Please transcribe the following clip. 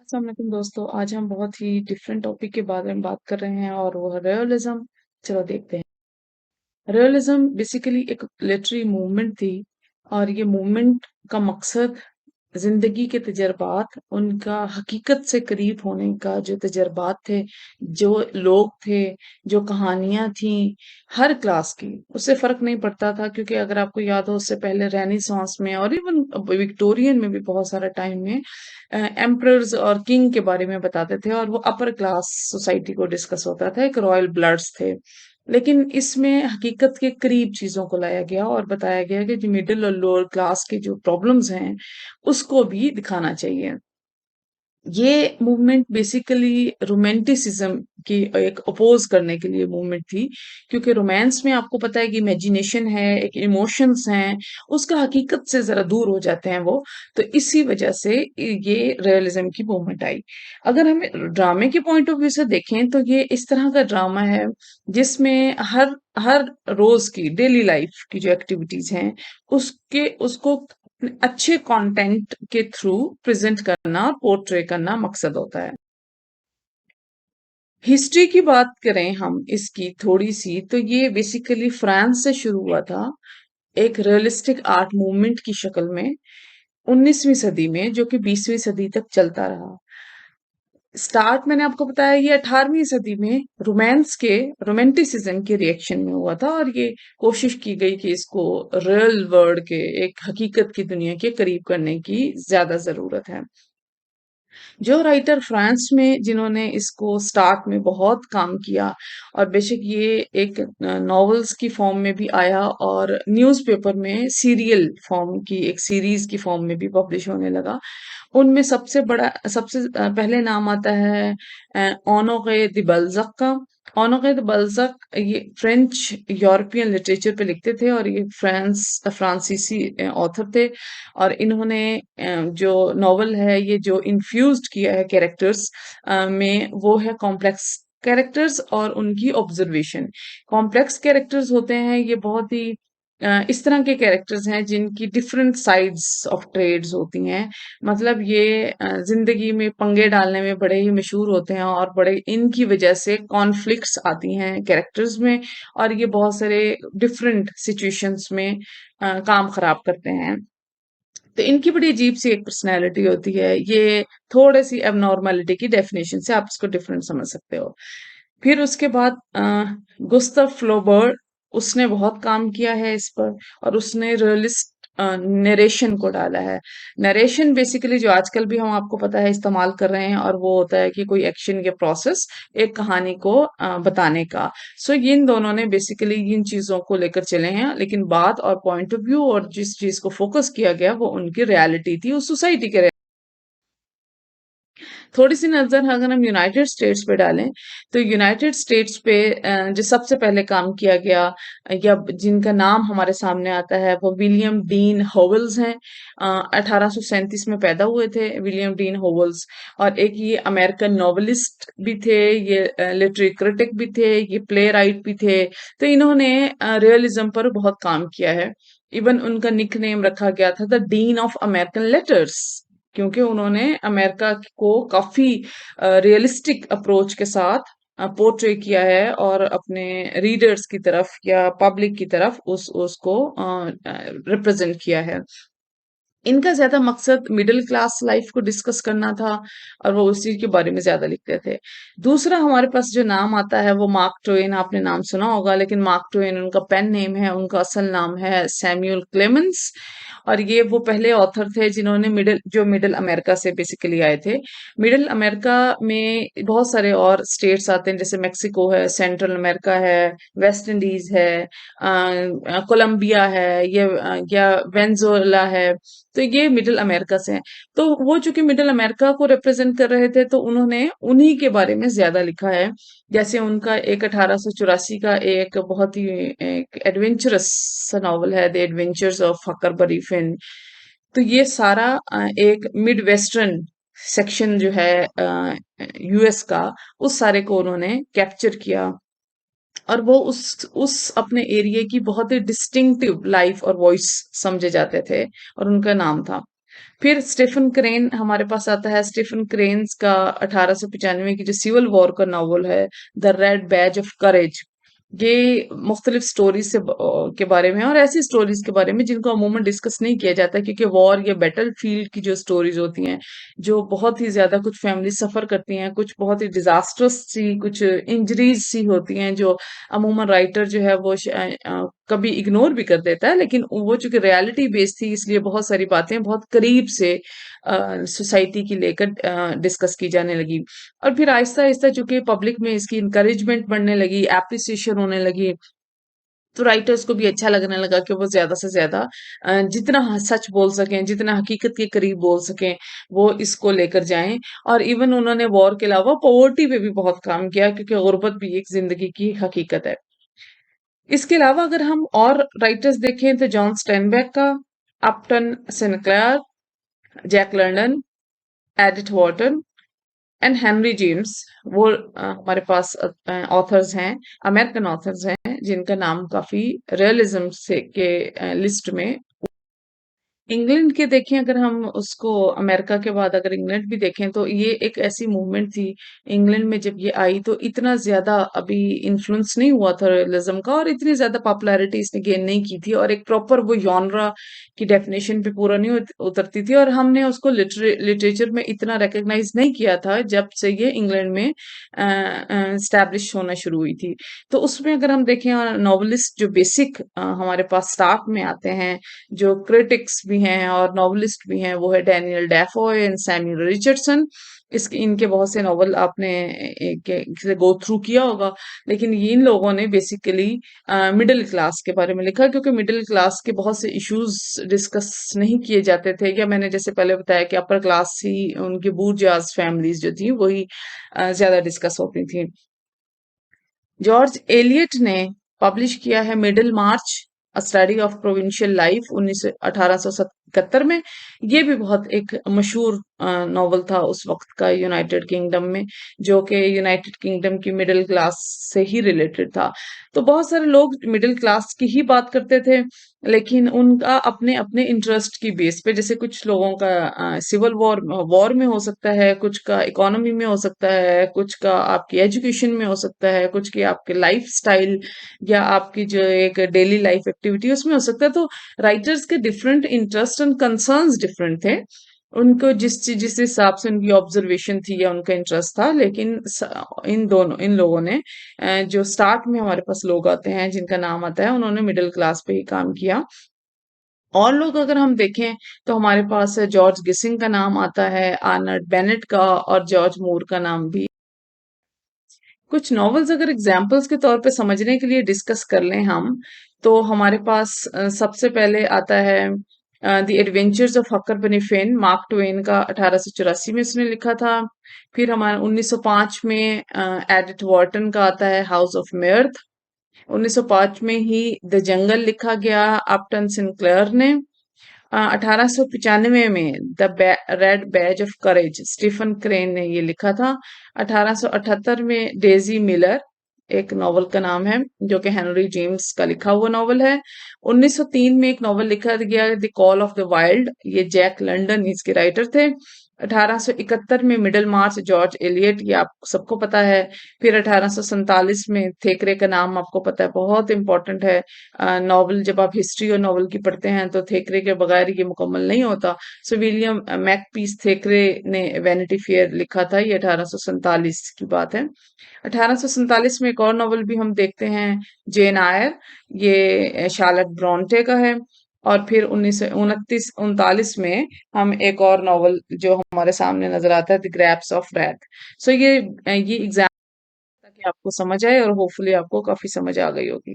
अस्सलाम वालेकुम दोस्तों। आज हम बहुत ही डिफरेंट टॉपिक के बारे में बात कर रहे हैं और वो है रियलिज्म। चलो देखते हैं। रियलिज्म बेसिकली एक लिटरेरी मूवमेंट थी और ये मूवमेंट का मकसद जिंदगी के तजर्बात, उनका हकीकत से करीब होने का जो तजर्बात थे, जो लोग थे, जो कहानियां थी, हर क्लास की उससे फर्क नहीं पड़ता था। क्योंकि अगर आपको याद हो, उससे पहले रेनेसांस में और इवन विक्टोरियन में भी बहुत सारा टाइम में एम्परर्स और किंग के बारे में बताते थे और वो अपर क्लास सोसाइटी को डिस्कस होता था, एक रॉयल ब्लड्स थे। लेकिन इसमें हकीकत के करीब चीजों को लाया गया और बताया गया कि जो मिडिल और लोअर क्लास के जो प्रॉब्लम्स हैं उसको भी दिखाना चाहिए। ये मूवमेंट बेसिकली रोमांटिसिज्म की एक अपोज करने के लिए मूवमेंट थी। क्योंकि रोमांस में आपको पता है कि इमेजिनेशन है, एक इमोशंस हैं, उसका हकीकत से जरा दूर हो जाते हैं वो। तो इसी वजह से ये रियलिज्म की मूवमेंट आई। अगर हम ड्रामे के पॉइंट ऑफ व्यू से देखें तो ये इस तरह का ड्रामा है जिसमें हर हर रोज की डेली लाइफ की जो एक्टिविटीज हैं उसके उसको अच्छे कंटेंट के थ्रू प्रेजेंट करना, पोर्ट्रे करना मकसद होता है। हिस्ट्री की बात करें हम इसकी थोड़ी सी, तो ये बेसिकली फ्रांस से शुरू हुआ था, एक रियलिस्टिक आर्ट मूवमेंट की शक्ल में 19वीं सदी में, जो कि 20वीं सदी तक चलता रहा। स्टार्ट मैंने आपको बताया ये 18वीं सदी में रोमांटिसिज्म के रिएक्शन में हुआ था और ये कोशिश की गई कि इसको रियल वर्ल्ड के, एक हकीकत की दुनिया के करीब करने की ज्यादा जरूरत है। जो राइटर फ्रांस में जिन्होंने इसको स्टार्ट में बहुत काम किया, और बेशक ये एक नॉवेल्स की फॉर्म में भी आया और न्यूज़पेपर में सीरियल फॉर्म की एक सीरीज की फॉर्म में भी पब्लिश होने लगा। उनमें सबसे पहले नाम आता है ऑनोरे द बल्ज़ाक का। ऑनोरे द बल्ज़ाक ये फ्रेंच यूरोपियन लिटरेचर पे लिखते थे और ये फ्रांसीसी ऑथर थे। और इन्होंने जो नॉवल है ये जो इन्फ्यूज्ड किया है कैरेक्टर्स में, वो है कॉम्प्लेक्स कैरेक्टर्स और उनकी ऑब्जर्वेशन। कॉम्प्लेक्स कैरेक्टर्स होते हैं ये बहुत ही इस तरह के कैरेक्टर्स हैं जिनकी डिफरेंट साइड्स ऑफ ट्रेड्स होती हैं। मतलब ये जिंदगी में पंगे डालने में बड़े ही मशहूर होते हैं और बड़े इनकी वजह से कॉन्फ्लिक्ट्स आती हैं कैरेक्टर्स में, और ये बहुत सारे डिफरेंट सिचुएशंस में काम खराब करते हैं। तो इनकी बड़ी अजीब सी एक पर्सनैलिटी होती है। ये थोड़े सी एबनॉर्मैलिटी की डेफिनेशन से आप इसको डिफरेंट समझ सकते हो। फिर उसके बाद गुस्ताव फ्लोबर्ट, उसने बहुत काम किया है इस पर और उसने रियलिस्ट नरेशन को डाला है। नरेशन बेसिकली जो आजकल भी हम आपको पता है इस्तेमाल कर रहे हैं, और वो होता है कि कोई एक्शन या प्रोसेस एक कहानी को बताने का। सो इन दोनों ने बेसिकली इन चीजों को लेकर चले हैं, लेकिन बात और पॉइंट ऑफ व्यू और जिस चीज को फोकस किया गया वो उनकी रियलिटी थी, उस सोसाइटी के। थोड़ी सी नजर अगर हम यूनाइटेड स्टेट्स पे डालें तो यूनाइटेड स्टेट्स पे जो सबसे पहले काम किया गया या जिनका नाम हमारे सामने आता है वो विलियम डीन होवल्स हैं। 1837 में पैदा हुए थे विलियम डीन होवल्स। और एक ये अमेरिकन नॉवेलिस्ट भी थे, ये लिटरेरी क्रिटिक भी थे, ये प्ले राइट भी थे। तो इन्होंने रियलिज्म पर बहुत काम किया है। इवन उनका निक नेम रखा गया था the dean of American letters, क्योंकि उन्होंने अमेरिका को काफी रियलिस्टिक अप्रोच के साथ पोर्ट्रे किया है और अपने रीडर्स की तरफ या पब्लिक की तरफ उस उसको रिप्रेजेंट किया है। इनका ज्यादा मकसद मिडिल क्लास लाइफ को डिस्कस करना था और वो उसी के बारे में ज्यादा लिखते थे। दूसरा हमारे पास जो नाम आता है वो मार्क ट्वेन, आपने नाम सुना होगा, लेकिन मार्क ट्वेन उनका पेन नेम है, उनका असल नाम है सैमुअल क्लेमेंस। और ये वो पहले ऑथर थे जिन्होंने मिडिल अमेरिका से बेसिकली आए थे। मिडिल अमेरिका में बहुत सारे और स्टेट्स आते हैं, जैसे मेक्सिको है, सेंट्रल अमेरिका है, वेस्ट इंडीज है, कोलंबिया है, या वेनेजुएला है। तो ये मिडिल अमेरिका से हैं। तो वो चूंकि मिडिल अमेरिका को रिप्रेजेंट कर रहे थे तो उन्होंने उन्हीं के बारे में ज्यादा लिखा है। जैसे उनका एक 1884 का एक बहुत ही एक एडवेंचरस नॉवल है द एडवेंचर्स ऑफ हकरबरी फिन। तो ये सारा एक मिड वेस्टर्न सेक्शन जो है यूएस का, उस सारे को उन्होंने कैप्चर किया। और वो उस अपने एरिया की बहुत ही डिस्टिंक्टिव लाइफ और वॉइस समझे जाते थे और उनका नाम था। फिर स्टीफन क्रेन हमारे पास आता है। स्टीफन क्रेन्स का 1895 की जो सिविल वॉर का नॉवल है, द रेड बैज ऑफ करेज, ये मुख्तलिफ स्टोरीज के बारे में है, और ऐसी स्टोरीज के बारे में जिनको अमूमन डिस्कस नहीं किया जाता, क्योंकि वॉर या बैटल फील्ड की जो स्टोरीज होती हैं, जो बहुत ही ज्यादा, कुछ फैमिली सफर करती हैं, कुछ बहुत ही डिजास्टर्स सी, कुछ इंजरीज सी होती हैं, जो अमूमन राइटर जो है वो कभी इग्नोर भी कर देता है, लेकिन वो चूंकि रियलिटी बेस्ड थी, इसलिए बहुत सारी बातें बहुत करीब से सोसाइटी की लेकर डिस्कस की जाने लगी। और फिर आहिस्ता-आहिस्ता चूँकि पब्लिक में इसकी एनकरेजमेंट बढ़ने लगी, एप्रिसिएशन होने लगी, तो राइटर्स को भी अच्छा लगने लगा कि वो ज़्यादा से ज़्यादा जितना सच बोल सकें, जितना हकीकत के करीब बोल सकें, वो इसको लेकर जाएँ। और इवन उन्होंने वॉर के अलावा पॉवर्टी पे भी बहुत काम किया, क्योंकि गुर्बत भी एक ज़िंदगी की हकीकत है। इसके अलावा अगर हम और राइटर्स देखें तो जॉन स्टेनबेक का, Upton Sinclair, Jack London, Edith Wharton and Henry James, वो हमारे पास ऑथर्स हैं, अमेरिकन ऑथर्स हैं, जिनका नाम काफी रियलिज्म से के लिस्ट में। इंग्लैंड के देखें अगर हम उसको, अमेरिका के बाद अगर इंग्लैंड भी देखें, तो ये एक ऐसी मूवमेंट थी। इंग्लैंड में जब ये आई तो इतना ज्यादा अभी इन्फ्लुएंस नहीं हुआ था रियलिज्म का, और इतनी ज्यादा पॉपुलैरिटी इसने गेन नहीं की थी, और एक प्रॉपर वो जॉनरा की डेफिनेशन पे पूरा नहीं उतरती थी, और हमने उसको लिटरेचर में इतना रिकग्नाइज नहीं किया था जब से ये इंग्लैंड में स्टैब्लिश होना शुरू हुई थी। तो उसमें अगर हम देखें, नॉवलिस्ट जो बेसिक हमारे पास स्टाफ में आते हैं, जो क्रिटिक्स भी हैं और नॉवलिस्ट भी हैं, वो है डैनियल डेफोए एंड सैमुअल रिचर्डसन। इसके इनके बहुत से नॉवल आपने से गो थ्रू किया होगा, लेकिन ये इन लोगों ने बेसिकली मिडिल क्लास के बारे में लिखा, क्योंकि मिडिल क्लास के बहुत से इश्यूज डिस्कस नहीं किए जाते थे, या मैंने जैसे पहले बताया कि अपर क्लास ही, उनकी बूरजास फैमिलीज जो थी वही ज्यादा डिस्कस होती थी। जॉर्ज एलियट ने पब्लिश किया है middle March, a study of provincial life, 1871 में। ये भी बहुत एक मशहूर नॉवल था उस वक्त का यूनाइटेड किंगडम में, जो कि यूनाइटेड किंगडम की मिडिल क्लास से ही रिलेटेड था। तो बहुत सारे लोग मिडिल क्लास की ही बात करते थे, लेकिन उनका अपने अपने इंटरेस्ट की बेस पे, जैसे कुछ लोगों का सिविल वॉर वॉर में हो सकता है, कुछ का इकोनॉमी में हो सकता है, कुछ का आपकी एजुकेशन में हो सकता है, कुछ की आपके लाइफ स्टाइल या आपकी जो एक डेली लाइफ एक्टिविटी उसमें हो सकता है। तो राइटर्स के different interest and concerns different थे, उनको जिस हिसाब से उनकी ऑब्जर्वेशन थी या उनका इंटरेस्ट था। लेकिन इन लोगों ने जो स्टार्ट में हमारे पास लोग आते हैं जिनका नाम आता है, उन्होंने मिडिल क्लास पे ही काम किया। और लोग अगर हम देखें तो हमारे पास जॉर्ज गिसिंग का नाम आता है, आर्नल्ड बेनेट का, और जॉर्ज मूर का नाम भी। कुछ नॉवेल्स अगर एग्जाम्पल्स के तौर पे समझने के लिए डिस्कस कर लें हम, तो हमारे पास सबसे पहले आता है the adventures of Huckleberry Finn, Mark Twain का, 1884 में उसने लिखा था। फिर हमारा 1905 में एडिथ वॉर्टन का आता है हाउस ऑफ मिर्थ। 1905 में ही द जंगल लिखा गया अपटन सिंक्लेयर ने। 1895 में the red badge of courage, Stephen Crane ने ये लिखा था। 1878 में डेजी मिलर, एक नॉवल का नाम है, जो कि हेनरी जेम्स का लिखा हुआ नॉवल है। 1903 में एक नॉवल लिखा गया, the call of the wild, ये जैक लंडन इसके राइटर थे। 1871 में मिडल मार्च, जॉर्ज एलियट, ये आप सबको पता है। फिर 1847 में थेकरे का नाम आपको पता है, बहुत इंपॉर्टेंट है। नॉवल, जब आप हिस्ट्री और नॉवल की पढ़ते हैं तो थेकरे के बगैर ये मुकम्मल नहीं होता। सो विलियम मैकपीस थेकरे ने वैनिटी फेयर लिखा था, ये 1847 की बात है। 1847 में एक और नॉवल भी हम देखते हैं, जेन आयर, ये शार्लेट ब्रॉन्टे का है। और फिर 1929-39 में हम एक और नॉवल जो हमारे सामने नजर आता है, द ग्रैप्स ऑफ रैथ। सो ये एग्जाम, ताकि आपको समझ आए, और होपफुली आपको काफी समझ आ गई होगी।